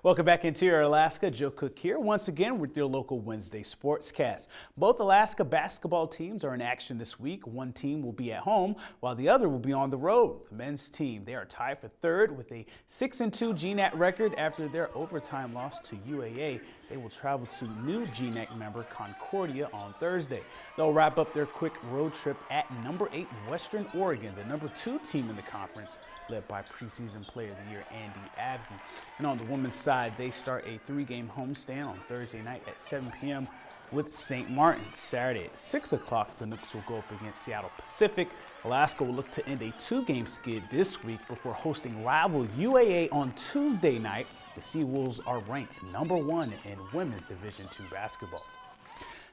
Welcome back Interior Alaska. Joe Cook here once again with your local Wednesday Sportscast. Both Alaska basketball teams are in action this week. One team will be at home while the other will be on the road. The men's team, they are tied for third with a 6-2 GNAC record after their overtime loss to UAA. They will travel to new GNAC member Concordia on Thursday. They'll wrap up their quick road trip at number 8 Western Oregon, the number 2 team in the conference, led by preseason player of the year Andy Avgi. And on the women's side, they start a 3-game homestand on Thursday night at 7 p.m. with St. Martin. Saturday at 6 o'clock, the Nooks will go up against Seattle Pacific. Alaska will look to end a 2-game skid this week before hosting rival UAA on Tuesday night. The Seawolves are ranked number 1 in women's Division II basketball.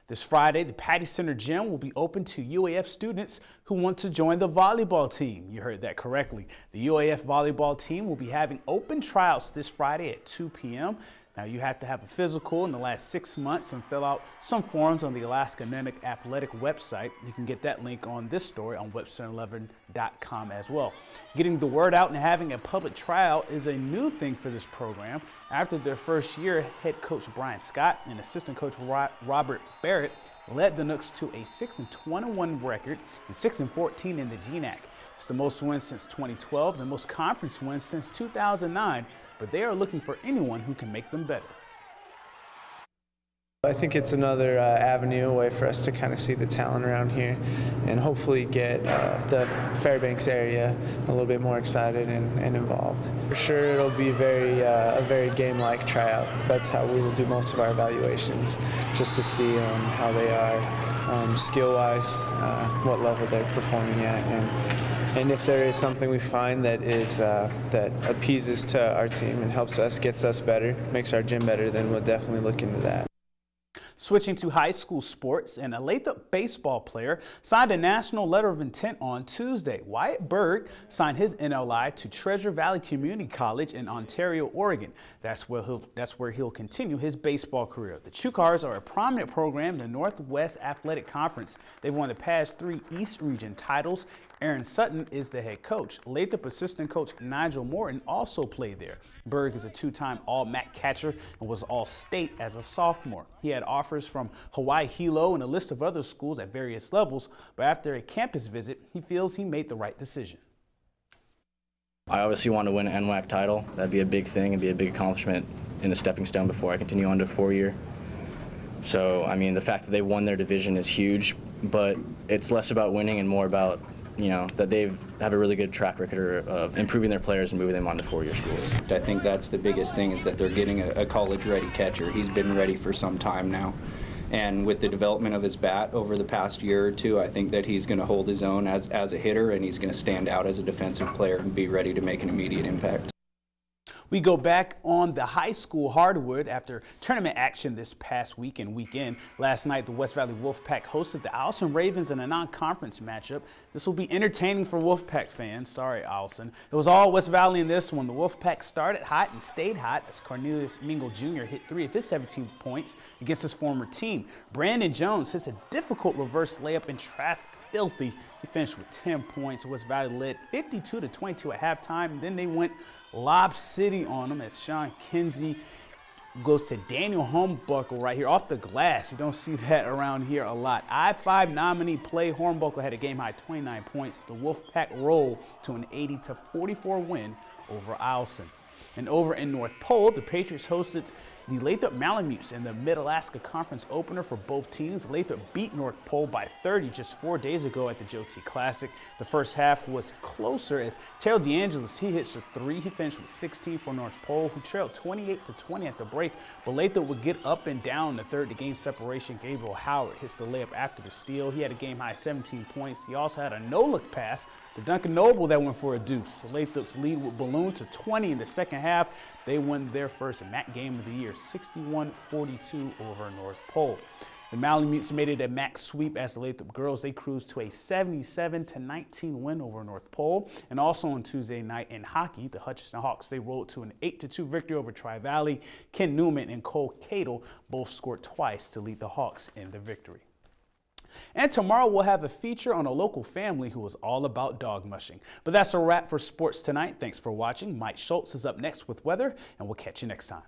This Friday, the Patty Center Gym will be open to UAF students who want to join the volleyball team. You heard that correctly. The UAF volleyball team will be having open tryouts this Friday at 2 p.m. Now, you have to have a physical in the last 6 months and fill out some forms on the Alaska Nenic Athletic website. You can get that link on this story on Webster11.com as well. Getting the word out and having a public tryout is a new thing for this program. After their first year, head coach Brian Scott and assistant coach Robert Barrett led the Nooks to a 6-21 record and 6-14 in the GNAC. It's the most wins since 2012, the most conference wins since 2009, but they are looking for anyone who can make them better. I think it's another avenue, a way for us to kind of see the talent around here and hopefully get the Fairbanks area a little bit more excited and involved. For sure it'll be a very game-like tryout. That's how we will do most of our evaluations, just to see how they are skill-wise, what level they're performing at, and if there is something we find that that appeases to our team and helps us, gets us better, makes our gym better, then we'll definitely look into that. Switching to high school sports, an Olathe baseball player signed a national letter of intent on Tuesday. Wyatt Berg signed his NLI to Treasure Valley Community College in Ontario, Oregon. That's where he'll continue his baseball career. The Chukars are a prominent program in the Northwest Athletic Conference. They've won the past 3 East Region titles. Aaron Sutton is the head coach. Olathe assistant coach Nigel Morton also played there. Berg is a 2-time All-MAC catcher and was All-State as a sophomore. He had offers from Hawaii Hilo and a list of other schools at various levels, but after a campus visit, he feels he made the right decision. I obviously want to win an NWAC title. That'd be a big thing and be a big accomplishment in the stepping stone before I continue on to 4-year. So, I mean, the fact that they won their division is huge, but it's less about winning and more about that they have a really good track record of improving their players and moving them on to 4-year schools. I think that's the biggest thing, is that they're getting a college-ready catcher. He's been ready for some time now. And with the development of his bat over the past year or 2, I think that he's going to hold his own as a hitter, and he's going to stand out as a defensive player and be ready to make an immediate impact. We go back on the high school hardwood after tournament action this past week and weekend. Last night, the West Valley Wolfpack hosted the Eielson Ravens in a non-conference matchup. This will be entertaining for Wolfpack fans. Sorry, Eielson. It was all West Valley in this one. The Wolfpack started hot and stayed hot as Cornelius Mingle Jr. hit 3 of his 17 points against his former team. Brandon Jones hits a difficult reverse layup in traffic. Filthy. He finished with 10 points. West Valley led 52-22 at halftime. Then they went Lob City on them as Sean Kinsey goes to Daniel Hornbuckle right here off the glass. You don't see that around here a lot. I-5 nominee play. Hornbuckle had a game-high 29 points. The Wolfpack rolled to an 80-44 win over Eielson. And over in North Pole, the Patriots hosted the Lathrop Malamutes in the Mid-Alaska Conference opener for both teams. Lathrop beat North Pole by 30 just 4 days ago at the Joe T. Classic. The first half was closer as Terrell DeAngelis, he hits a 3. He finished with 16 for North Pole, who trailed 28-20 at the break. But Lathrop would get up and down in the third to gain separation. Gabriel Howard hits the layup after the steal. He had a game-high 17 points. He also had a no-look pass to Duncan Noble that went for a deuce. Lathrop's lead would balloon to 20 in the second half. They won their first MAC game of the year, 61-42 over North Pole. The Malamutes made it a MAC sweep as the Lathrop girls, they cruised to a 77-19 win over North Pole. And also on Tuesday night in hockey, the Hutchinson Hawks, they rolled to an 8-2 victory over Tri-Valley. Ken Newman and Cole Cadle both scored twice to lead the Hawks in the victory. And tomorrow we'll have a feature on a local family who is all about dog mushing. But that's a wrap for sports tonight. Thanks for watching. Mike Schultz is up next with weather, and we'll catch you next time.